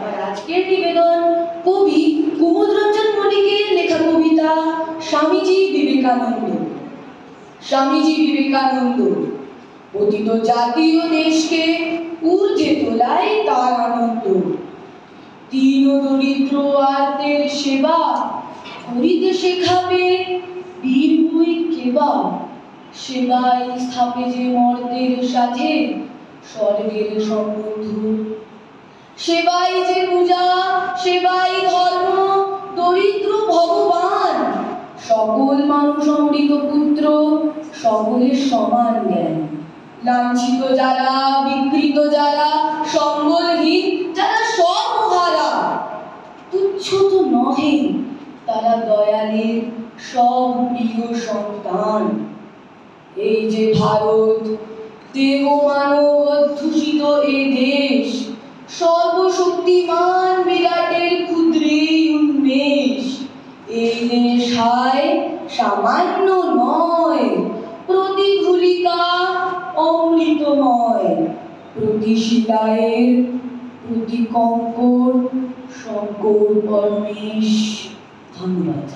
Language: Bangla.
আমার আজকের নিবেদন কবি কুমুদরঞ্জন মল্লিকের লেখা কবিতা স্বামীজি বিবেকানন্দ। স্বামীজি বিবেকানন্দ পতিত জাতীয় দেশকে ঊর্ধ্বে তোলায় তার আনন্দ। দীন দরিদ্র আর্তের সেবা করিতে শেখাবে বীর বই কেবা। সেবাই স্থাপে যে মর্তের সাথে স্বর্গের সম্বন্ধ। সেবাই যে পূজা, সেবাই ধর্ম, দরিদ্র ভগবান। সকল মানুষ অমৃত পুত্র, সকলের সমান জ্ঞান। লাঞ্ছিত যারা, বিকৃত যারা, সম্বলহীন যারা সর্বহারা, তুচ্ছ তো নহে তারা দয়ালের সব প্রিয় সন্তান। এই যে ভারত, দেব মানব অধ্যুষিত এ দেশ, সর্বশক্তিমান বিরাটের ক্ষুদ্রেই উন্মেষ। এই দেশ হায় সামান্য নয়, প্রতিঘুলিকা অমৃতময়। প্রতি শিলায়ের, প্রতি কঙ্কর শঙ্কর পরমেশ। ধন্যবাদ।